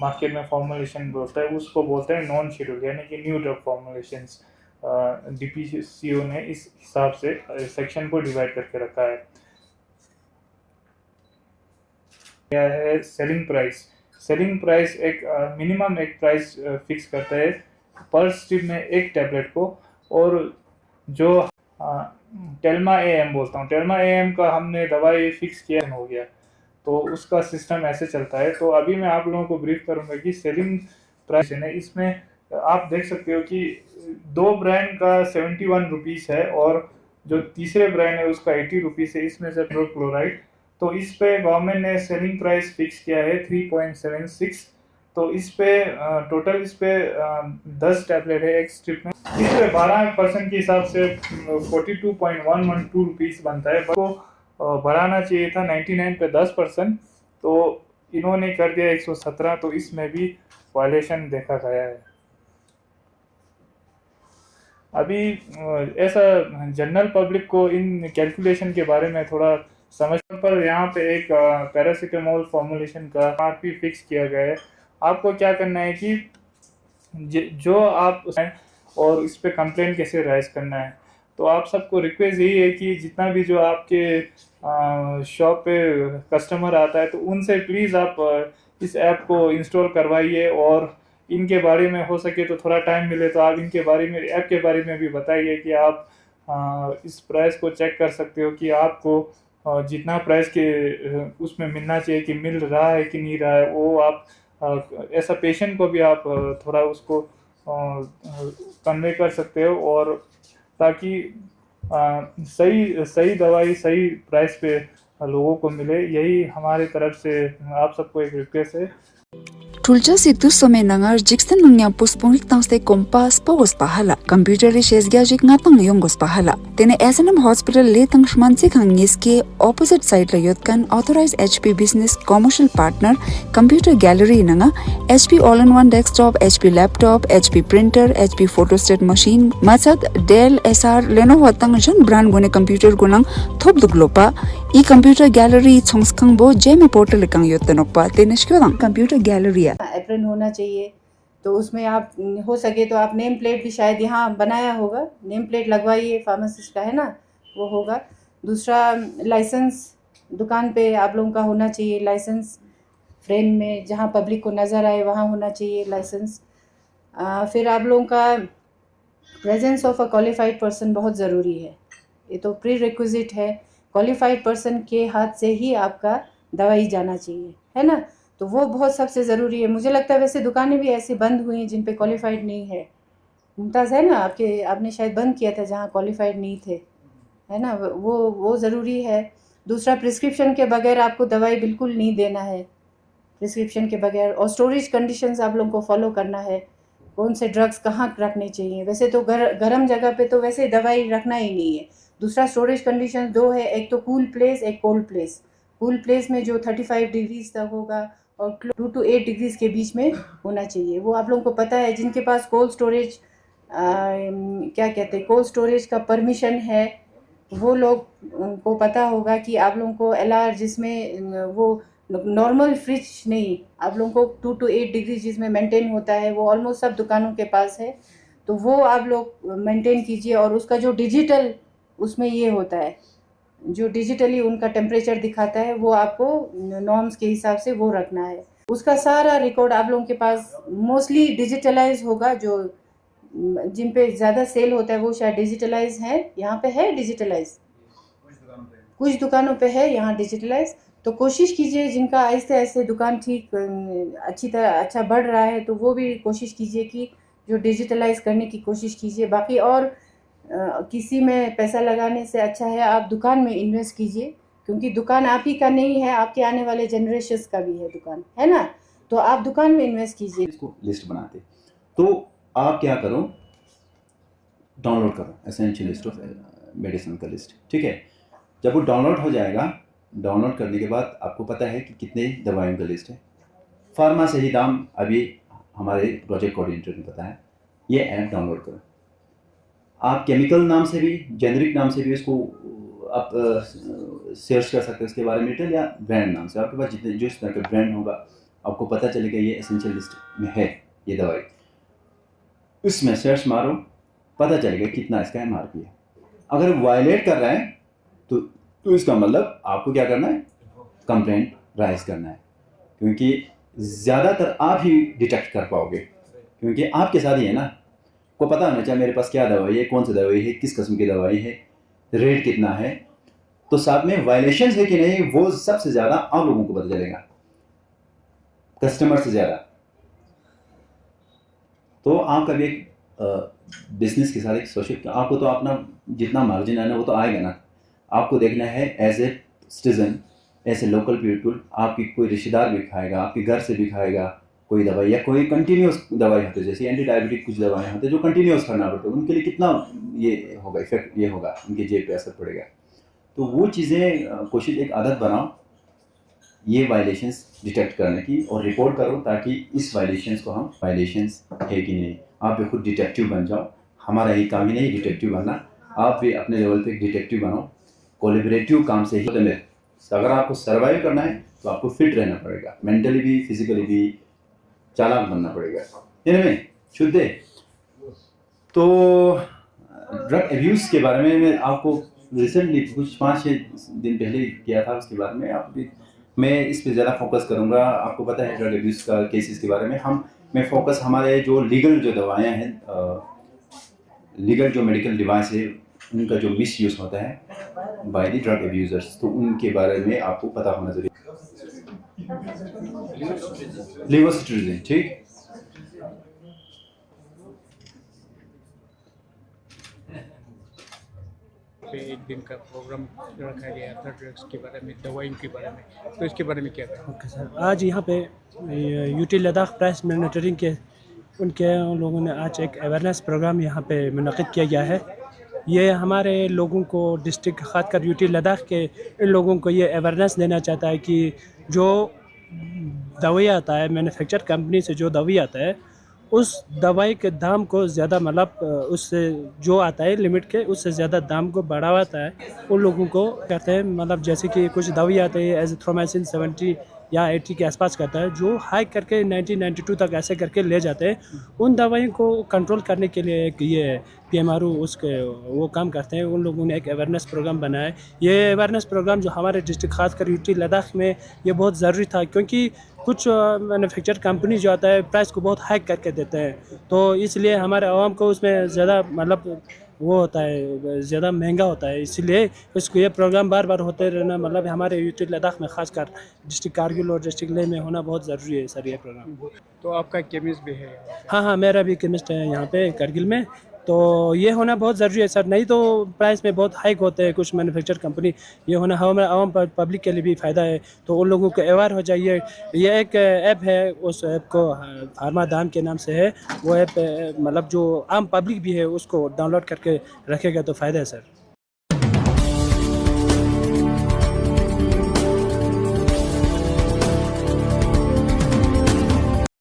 Market में formulation बोलता है उसको बोलते हैं नॉन शेड्यूल, यानी कि न्यू ड्रग फॉर्मुलेशंस। डीपीसीओ ने इस हिसाब से सेक्शन को डिवाइड करके रखा है। क्या है सेलिंग प्राइस? सेलिंग प्राइस एक मिनिमम एक प्राइस फिक्स करता है पर स्ट्रिप में एक टैबलेट को, और जो टेल्मा एएम बोलता हूँ, टेल्मा एएम का हमने दवाई फिक्स किया हो गया, तो उसका सिस्टम ऐसे चलता है। तो अभी मैं आप लोगों को ब्रीफ करूंगा कि सेलिंग प्राइस है, इसमें आप देख सकते हो कि दो ब्रांड का 71 रुपीज़ है और जो तीसरे ब्रांड है उसका 80 रुपीज़ है, इसमें से क्लोराइड। तो इस पे गवर्नमेंट ने सेलिंग प्राइस फिक्स किया है 3.76। तो इस पे टोटल इस पे 10 टैबलेट है एक स्ट्रिप में, इस पे 12% के हिसाब से 42.112 रुपीज़ बनता है। को बढ़ाना चाहिए था 99 पे 10%, तो इन्होंने कर दिया 117, तो इसमें भी वायलेशन देखा गया है। अभी ऐसा जनरल पब्लिक को इन कैलकुलेशन के बारे में थोड़ा समझ पर यहाँ पे एक पैरासीटामोल फॉर्मुलेशन का आरपी फिक्स किया गया है। आपको क्या करना है कि जो आप और इस पे कंप्लेंट कैसे राइज करना है। तो आप सबको रिक्वेस्ट यही है कि जितना भी जो आपके शॉप पे कस्टमर आता है तो उनसे प्लीज़ आप इस ऐप को इंस्टॉल करवाइए, और इनके बारे में हो सके तो थोड़ा टाइम मिले तो आप इनके बारे में, ऐप के बारे में भी बताइए कि आप इस प्राइस को चेक कर सकते हो कि आपको जितना प्राइस के उसमें मिलना चाहिए कि मिल रहा है कि नहीं रहा है, वो आप ऐसा पेशेंट को भी आप थोड़ा उसको कन्वे कर सकते हो, और ताकि सही सही दवाई सही प्राइस पे लोगों को मिले। यही हमारे तरफ से आप सबको एक रिक्वेस्ट है। Tulja situ some nangar jiksten nangya puspungik tangste kompas pagos pahala computer shes gyajik ngatang yongos pahala tene SNM hospital le tang shmansi khangis ke opposite side la yotkan authorized HP business commercial partner computer gallery nanga HP all-in-one desktop, HP laptop, HP printer, HP photostat machine matsat Dell, SR, Lenovo tang jan brand gone computer gunang thop duglopa e computer gallery chongskang bo jemi portal kang yotanokpa tene shkyodang computer gallery apron होना चाहिए। तो उसमें आप हो सके तो आप name plate भी शायद यहाँ बनाया होगा, नेम प्लेट लगवाइए, फार्मासिस्ट का है ना, वो होगा। दूसरा लाइसेंस दुकान पे आप लोगों का होना चाहिए, लाइसेंस फ्रेम में जहाँ पब्लिक को नज़र आए वहाँ होना चाहिए लाइसेंस। फिर आप लोगों का presence of a qualified person बहुत ज़रूरी है, ये तो प्री रिक्विजिट है। क्वालिफाइड पर्सन के हाथ से ही आपका दवाई जाना चाहिए, है ना, तो वो बहुत सबसे ज़रूरी है। मुझे लगता है वैसे दुकानें भी ऐसी बंद हुई हैं जिन पे क्वालिफाइड नहीं है। मुमताज़ है ना, आपने शायद बंद किया था जहाँ क्वालिफाइड नहीं थे, है ना, वो ज़रूरी है। दूसरा प्रिस्क्रिप्शन के बगैर आपको दवाई बिल्कुल नहीं देना है, प्रिस्क्रिप्शन के बगैर। और स्टोरेज कंडीशंस आप लोगों को फॉलो करना है, कौन से ड्रग्स कहाँ रखने चाहिए। वैसे तो गर्म जगह पे तो वैसे दवाई रखना ही नहीं है। दूसरा स्टोरेज कंडीशन दो है, एक तो कूल प्लेस, एक कोल्ड प्लेस। कूल प्लेस में जो 35 डिग्रीज तक होगा और 2 to 8 डिग्रीज के बीच में होना चाहिए। वो आप लोगों को पता है, जिनके पास कोल्ड स्टोरेज क्या कहते हैं, कोल्ड स्टोरेज का परमिशन है, वो लोग को पता होगा कि आप लोगों को LR जिसमें वो नॉर्मल फ्रिज नहीं, आप लोगों को 2 to 8 डिग्री जिसमें मेंटेन होता है, वो ऑलमोस्ट सब दुकानों के पास है। तो वो आप लोग मेंटेन कीजिए। और उसका जो डिजिटल उसमें ये होता है, जो डिजिटली उनका टेम्परेचर दिखाता है, वो आपको नॉर्म्स के हिसाब से वो रखना है। उसका सारा रिकॉर्ड आप लोगों के पास मोस्टली डिजिटलाइज होगा। जो जिन पे ज़्यादा सेल होता है वो शायद डिजिटलाइज है, यहाँ पे है डिजिटलाइज, कुछ दुकानों पे है यहाँ डिजिटलाइज। तो कोशिश कीजिए, जिनका आहिस्ते आहिस्ते दुकान ठीक अच्छी तरह अच्छा बढ़ रहा है, तो वो भी कोशिश कीजिए कि जो डिजिटलाइज करने की कोशिश कीजिए। बाकी और किसी में पैसा लगाने से अच्छा है आप दुकान में इन्वेस्ट कीजिए, क्योंकि दुकान आप ही का नहीं है, आपके आने वाले जनरेशंस का भी है दुकान, है ना। तो आप दुकान में इन्वेस्ट कीजिए। इसको लिस्ट बनाते, तो आप क्या करो, डाउनलोड करो एसेंशियल लिस्ट ऑफ मेडिसिन का लिस्ट, ठीक है। जब वो डाउनलोड हो जाएगा, डाउनलोड करने के बाद आपको पता है कि कितने दवाइयों का लिस्ट है। फार्मा सही दाम अभी हमारे प्रोजेक्ट कोऑर्डिनेटर ने बताया, ये ऐप डाउनलोड करो। आप केमिकल नाम से भी, जेनरिक नाम से भी इसको आप सर्च कर सकते हैं इसके बारे में, या ब्रांड नाम से। आपके पास जितने जो इस तरह का ब्रांड होगा आपको पता चलेगा ये एसेंशियल लिस्ट में है ये दवाई, उसमें सर्च मारो, पता चलेगा कितना इसका MRP है। अगर वायलेट कर रहा है तो इसका मतलब आपको क्या करना है, कंप्लेंट राइज करना है, क्योंकि ज़्यादातर आप ही डिटेक्ट कर पाओगे, क्योंकि आपके साथ ही है ना, को पता होना चाहिए मेरे पास क्या दवाई है, कौन सी दवाई है, किस किस्म की दवाई है, रेट कितना है, तो साथ में वायलेशन है कि नहीं वो सबसे ज़्यादा आप लोगों को पता चलेगा, कस्टमर से ज़्यादा। तो आप कभी एक बिजनेस के साथ एक सोशल, आपको तो अपना जितना मार्जिन है ना वो तो आएगा ना, आपको देखना है as a citizen, as a local people, आपकी कोई रिश्तेदार भी खाएगा, आपके घर से भी खाएगा कोई दवाई, या कोई कंटिन्यूस दवाई होती है जैसे एंटी डायबिटिक कुछ दवाएं होती है जो कंटिन्यूस करना पड़ता है, उनके लिए कितना ये होगा इफेक्ट, ये होगा उनके जेब पे असर पड़ेगा। तो वो चीज़ें कोशिश एक आदत बनाओ ये वायलेशंस डिटेक्ट करने की और रिपोर्ट करो, ताकि इस वायलेशंस को हम वायलेशंस है कि नहीं, आप भी खुद डिटेक्टिव बन जाओ। हमारा ही काम ही नहीं डिटेक्टिव बनना, आप भी अपने लेवल पे डिटेक्टिव बनो, कोलैबोरेटिव काम से ही होते हैं। अगर आपको सर्वाइव करना है तो आपको फिट रहना पड़ेगा, मेंटली भी फिजिकली भी चालाक बनना पड़ेगा। इनमें शुद्ध है। तो ड्रग एब्यूज़ के बारे में मैं आपको रिसेंटली कुछ 5-6 दिन पहले किया था, उसके बारे में आप मैं इस पे ज़्यादा फोकस करूँगा। आपको पता है ड्रग एब्यूज़ का केसेस के बारे में मैं फोकस हमारे जो लीगल जो दवाएँ हैं, लीगल जो मेडिकल डिवाइस है उनका जो मिसयूज़ होता है बाय द ड्रग एब्यूज़र्स, तो उनके बारे में आपको पता होना जरूरी। लिवोसिट्रिजिन, ठीक। एक दिन का प्रोग्राम रखा गया था ड्रग्स के बारे में, दवाइयों के बारे में, तो इसके बारे में क्या कहें? ओके सर, आज यहाँ पे यूटी लद्दाख प्राइस मॉनिटरिंग के उनके लोगों ने आज एक अवेयरनेस प्रोग्राम यहाँ पे मुनक़िद किया गया है। ये हमारे लोगों को डिस्ट्रिक्ट ख़ासकर यूटी लद्दाख के इन लोगों को ये अवेयरनेस देना चाहता है कि जो दवाई आता है मैन्युफैक्चर कंपनी से, जो दवाई आता है उस दवाई के दाम को ज़्यादा मतलब उससे जो आता है लिमिट के उससे ज़्यादा दाम को बढ़ावाता है। उन लोगों को कहते हैं मतलब जैसे कि कुछ दवाई आती है एजिथ्रोमाइसिन 70 या 80 के आसपास करता है, जो हाई करके 90-92 तक ऐसे करके ले जाते हैं। उन दवाइयों को कंट्रोल करने के लिए एक ये PMRO उसके वो काम करते हैं। उन लोगों ने एक अवेयरनेस प्रोग्राम बनाया है। ये अवेयरनेस प्रोग्राम जो हमारे डिस्ट्रिक्ट खासकर यूटी लद्दाख में ये बहुत ज़रूरी था, क्योंकि कुछ मैन्युफैक्चर कंपनी जो आता है प्राइस को बहुत हाई करके देते हैं, तो इसलिए हमारे आवाम को उसमें ज़्यादा मतलब वो होता है, ज़्यादा महंगा होता है। इसलिए इसको ये प्रोग्राम बार बार होते रहना मतलब हमारे यूटी लद्दाख में खासकर डिस्ट्रिक्ट कारगिल और डिस्ट्रिक्ट लेह में होना बहुत ज़रूरी है सर ये प्रोग्राम। तो आपका केमिस्ट भी है? हाँ, मेरा भी केमिस्ट है यहाँ पे कारगिल में, तो ये होना बहुत ज़रूरी है सर, नहीं तो प्राइस में बहुत हाइक होते हैं कुछ मैन्युफैक्चर कंपनी। ये होना हमारे आवाम पब्लिक के लिए भी फ़ायदा है, तो उन लोगों को अवेयर हो जाइए। ये एक ऐप है, उस ऐप को फार्मा दाम के नाम से है। वो ऐप मतलब जो आम पब्लिक भी है उसको डाउनलोड करके रखेगा तो फ़ायदा है सर।